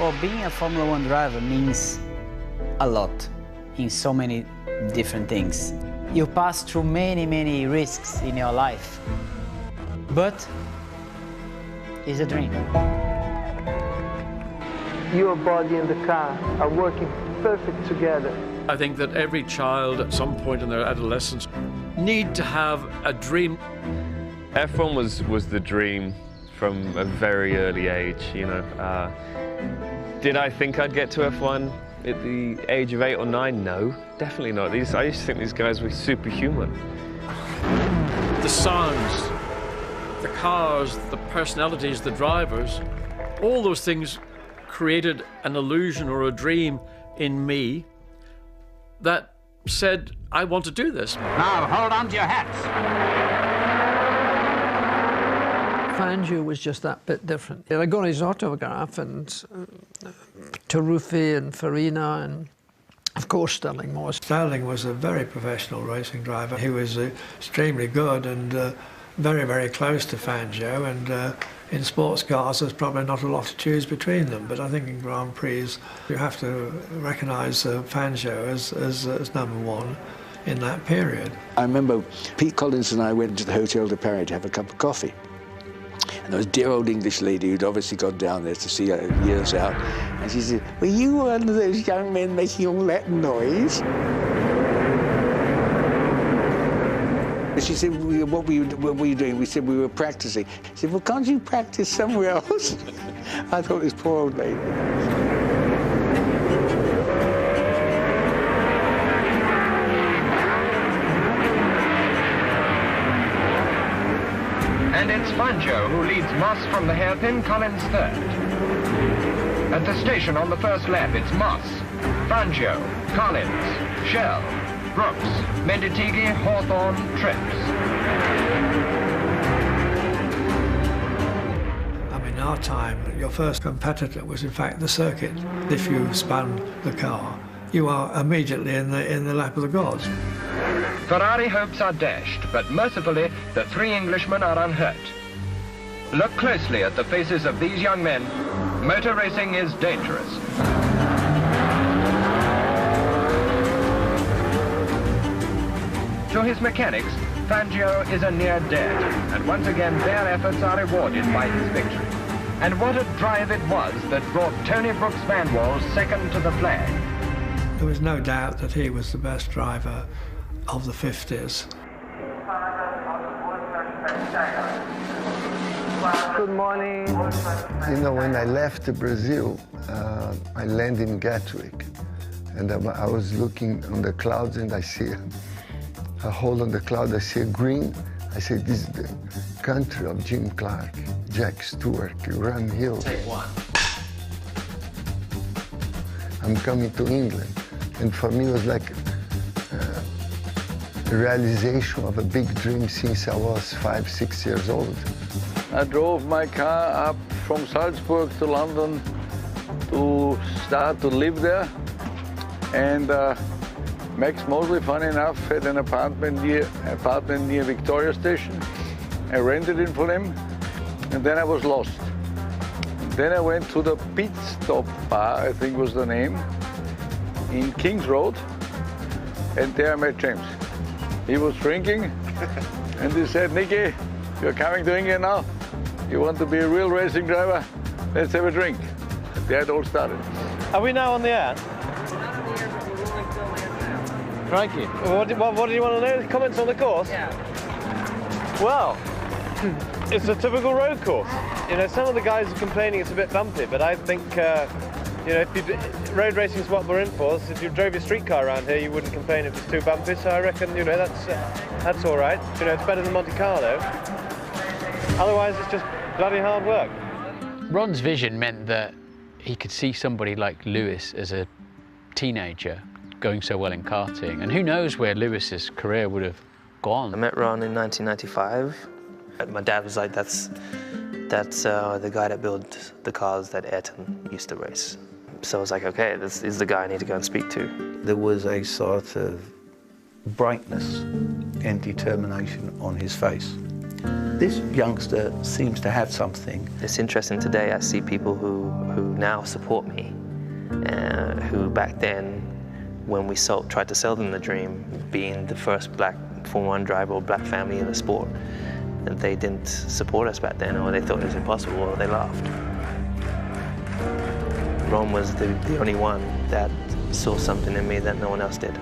Well, being a Formula One driver means a lot in so many different things. You pass through many, many risks in your life, but it's a dream. Your body and the car are working perfect together. I think that every child at some point in their adolescence need to have a dream. F1 was the dream from a very early age, you know. Did I think I'd get to F1 at the age of 8 or 9? No, definitely not. I used to think these guys were superhuman. The sounds, the cars, the personalities, the drivers, all those things created an illusion or a dream in me that said, I want to do this. Now, hold on to your hats. Fangio was just that bit different. I got his autograph, and Taruffi and Farina, and of course Sterling Moss. Sterling was a very professional racing driver. He was extremely good and very, very close to Fangio, and in sports cars there's probably not a lot to choose between them, but I think in Grand Prix you have to recognise Fangio as number one in that period. I remember Pete Collins and I went to the Hotel de Paris to have a cup of coffee. And there was a dear old English lady who'd obviously gone down there to see her years out. And she said, "Were you one of those young men making all that noise?" And she said, what were you doing? We said, we were practicing. She said, well, can't you practice somewhere else? I thought this poor old lady. And it's Fangio who leads Moss from the hairpin, Collins third. At the station on the first lap, it's Moss, Fangio, Collins, Shell, Brooks, Menditigi, Hawthorne, Trips. I mean, in our time, your first competitor was in fact the circuit. If you spun the car, you are immediately in the lap of the gods. Ferrari hopes are dashed, but mercifully, the three Englishmen are unhurt. Look closely at the faces of these young men. Motor racing is dangerous. To his mechanics, Fangio is a near dead, and once again their efforts are rewarded by his victory. And what a drive it was that brought Tony Brooks Vanwall second to the flag. There was no doubt that he was the best driver of the 50s. Good morning. You know, when I left Brazil, I landed in Gatwick, and I was looking on the clouds, and I see a hole on the cloud. I see a green. I said, this is the country of Jim Clark, Jack Stewart, Graham Hill. Take one. I'm coming to England, and for me it was like a realization of a big dream since I was 5, 6 years old. I drove my car up from Salzburg to London to start to live there, and Max Mosley, funny enough, had an apartment near Victoria Station. I rented it for him, and then I was lost. Then I went to the Pit Stop Bar, I think was the name, in King's Road, and there I met James. He was drinking, and he said, Nicky, you're coming to England now? You want to be a real racing driver? Let's have a drink. There it all started. Are we now on the air? Crikey. What do you want to know? Comments on the course? Yeah. Well, it's a typical road course. You know, some of the guys are complaining it's a bit bumpy, but I think, you know, road racing is what we're in for. So if you drove your street car around here, you wouldn't complain if it's too bumpy. So I reckon, you know, that's all right. You know, it's better than Monte Carlo. Otherwise, it's just bloody hard work. Ron's vision meant that he could see somebody like Lewis as a teenager going so well in karting, and who knows where Lewis's career would have gone. I met Ron in 1995. My dad was like, that's the guy that built the cars that Ayrton used to race. So I was like, okay, this is the guy I need to go and speak to. There was a sort of brightness and determination on his face. This youngster seems to have something. It's interesting today, I see people who now support me, who back then, when we tried to sell them the dream, being the first black Formula 1 driver or black family in the sport, and they didn't support us back then, or they thought it was impossible, or they laughed. Ron was the only one that saw something in me that no one else did.